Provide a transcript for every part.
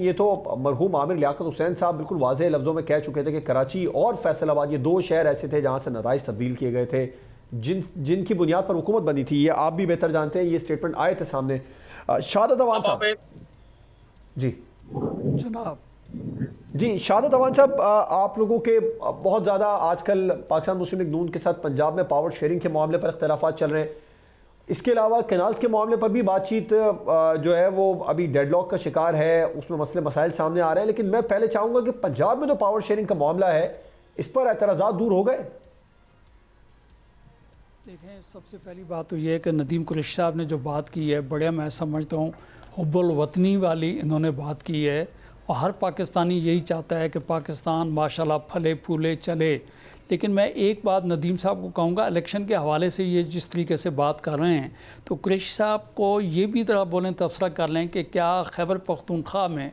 یہ تو مرحوم عامر لیاقت حسین صاحب بالکل واضح لفظوں میں کہہ چکے تھے کہ کراچی اور فیصل آباد یہ دو شہر ایسے تھے جہاں سے نتائج تبدیل کیے گئے تھے جن کی بنیاد پر حکومت بنی تھی. یہ آپ بھی بہتر جانتے ہیں, یہ سٹیٹمنٹ آئے تھے سامنے. شہادت اوان صاحب جی جناب جی شہادت اوان صاحب, آپ لوگوں کے بہت زیادہ آج کل پاکستان مسلم لیگ نون کے ساتھ پنجاب میں پاور شیئرنگ کے معاملے پر اختلافات چل رہے ہیں. اس کے علاوہ کینالز کے معاملے پر بھی بات چیت جو ہے وہ ابھی ڈیڈ لاک کا شکار ہے, اس میں مسئلے مسائل سامنے آ رہے ہیں. لیکن میں پہلے چاہوں گا کہ پنجاب میں جو پاور شیئرنگ کا معاملہ ہے اس پر اعتراضات دور ہو گئے؟ دیکھیں, سب سے پہلی بات تو یہ ہے کہ ندیم قریشی صاحب نے جو بات کی ہے بڑے میں سمجھتا ہوں حب الوطنی والی انہوں نے بات کی ہے, اور ہر پاکستانی یہی چاہتا ہے کہ پاکستان ماشاءاللہ پھلے پھولے چلے. لیکن میں ایک بات ندیم صاحب کو کہوں گا, الیکشن کے حوالے سے یہ جس طریقے سے بات کر رہے ہیں تو قریشی صاحب کو یہ بھی ذرا بولیں, تبصرہ کر لیں کہ کیا خیبر پختونخوا میں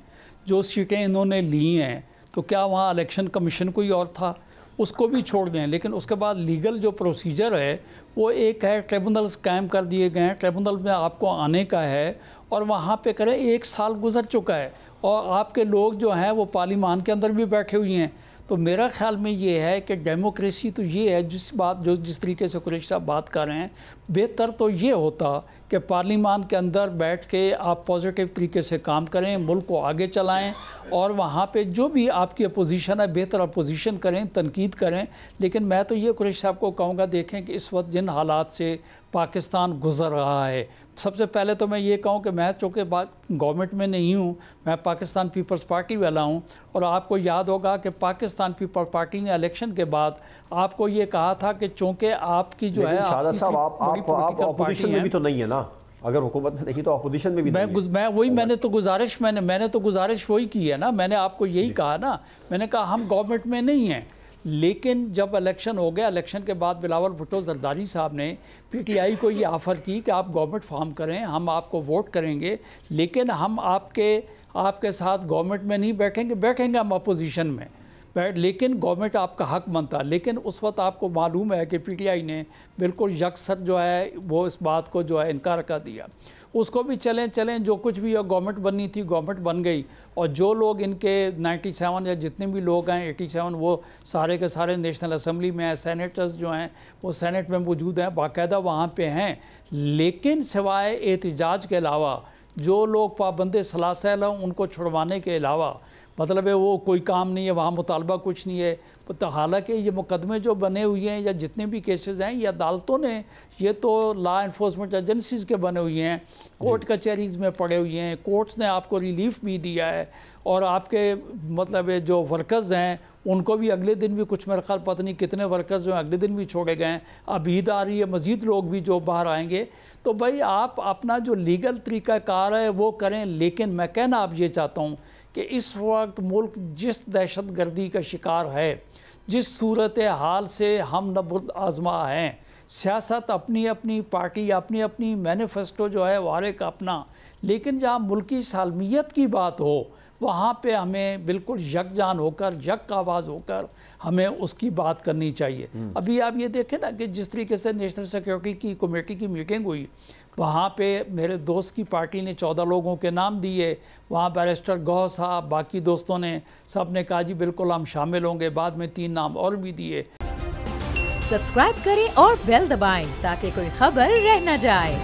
جو سیٹیں انہوں نے لی ہیں تو کیا وہاں الیکشن کمیشن کوئی اور تھا؟ اس کو بھی چھوڑ دیں. لیکن اس کے بعد لیگل جو پروسیجر ہے وہ ایک ہے, ٹریبونلز قائم کر دیے گئے ہیں, ٹریبونل میں آپ کو آنے کا ہے اور وہاں پہ کریں. 1 سال گزر چکا ہے اور آپ کے لوگ جو ہیں وہ پارلیمان کے اندر بھی بیٹھے ہوئے ہیں. تو میرا خیال میں یہ ہے کہ ڈیموکریسی تو یہ ہے جس طریقے سے قریشی صاحب بات کر رہے ہیں, بہتر تو یہ ہوتا کہ پارلیمان کے اندر بیٹھ کے آپ پازیٹیو طریقے سے کام کریں, ملک کو آگے چلائیں, اور وہاں پہ جو بھی آپ کی اپوزیشن ہے بہتر اپوزیشن کریں, تنقید کریں. لیکن میں تو یہ قریشی صاحب کو کہوں گا, دیکھیں کہ اس وقت جن حالات سے پاکستان گزر رہا ہے, سب سے پہلے تو میں یہ کہوں کہ میں چونکہ گورنمنٹ میں نہیں ہوں, میں پاکستان پیپلز پارٹی والا ہوں, اور آپ کو یاد ہوگا کہ پاکستان پیپلز پارٹی نے الیکشن کے بعد آپ کو یہ کہا تھا کہ چونکہ آپ کی جو ہے آپ اپوزیشن میں بھی تو نہیں ہے نا, اگر حکومت میں نہیں تو اپوزیشن میں بھی نہیں ہے. میں نے تو گزارش وہی کی ہے نا, میں نے آپ کو یہی کہا نا, میں نے کہا ہم گورنمنٹ میں نہیں ہیں. لیکن جب الیکشن ہو گیا, الیکشن کے بعد بلاول بھٹو زرداری صاحب نے پی ٹی آئی کو یہ آفر کی کہ آپ گورنمنٹ فارم کریں, ہم آپ کو ووٹ کریں گے, لیکن ہم آپ کے ساتھ گورنمنٹ میں نہیں بیٹھیں گے ہم اپوزیشن میں لیکن گورنمنٹ آپ کا حق بنتا. لیکن اس وقت آپ کو معلوم ہے کہ پی ٹی آئی نے بالکل یکسر جو ہے وہ اس بات کو جو ہے انکار کر دیا. اس کو بھی چلیں جو کچھ بھی گورنمنٹ بننی تھی گورنمنٹ بن گئی, اور جو لوگ ان کے 97 یا جتنے بھی لوگ ہیں 87 وہ سارے کے سارے نیشنل اسمبلی میں ہیں, سینیٹرز جو ہیں وہ سینٹ میں موجود ہیں, باقاعدہ وہاں پہ ہیں. لیکن سوائے احتجاج کے علاوہ جو لوگ پابند سلاسل ہیں ان کو چھڑوانے کے علاوہ مطلب ہے وہ کوئی کام نہیں ہے, وہاں مطالبہ کچھ نہیں ہے. حالانکہ یہ مقدمے جو بنے ہوئے ہیں یا جتنے بھی کیسز ہیں یہ عدالتوں نے, یہ تو لا انفورسمنٹ ایجنسیز کے بنے ہوئے ہیں, کورٹ کچہریز میں پڑے ہوئے ہیں, کورٹس نے آپ کو ریلیف بھی دیا ہے, اور آپ کے مطلب جو ورکرز ہیں ان کو بھی اگلے دن بھی کچھ میرے خیال پتہ نہیں کتنے ورکرز جو ہیں اگلے دن بھی چھوڑے گئے ہیں. اب عید آ رہی ہے, مزید لوگ بھی جو باہر آئیں گے. تو بھائی آپ اپنا جو لیگل طریقہ کار ہے وہ کریں. لیکن میں کہنا آپ یہ چاہتا ہوں کہ اس وقت ملک جس دہشت گردی کا شکار ہے, جس صورتحال سے ہم نبرد آزما ہیں, سیاست اپنی اپنی پارٹی اپنی اپنی مینیفیسٹو جو ہے وہ ہر ایک اپنا, لیکن جہاں ملکی سالمیت کی بات ہو وہاں پہ ہمیں بالکل یکجان ہو کر یک آواز ہو کر ہمیں اس کی بات کرنی چاہیے. ابھی آپ یہ دیکھیں نا کہ جس طریقے سے نیشنل سیکیورٹی کی کمیٹی کی میٹنگ ہوئی, وہاں پہ میرے دوست کی پارٹی نے 14 لوگوں کے نام دیے, وہاں بیرسٹر گوہ صاحب باقی دوستوں نے سب نے کہا جی بالکل ہم شامل ہوں گے, بعد میں 3 نام اور بھی دیے. سبسکرائب کریں اور بیل دبائیں تاکہ کوئی خبر رہ نہ جائے.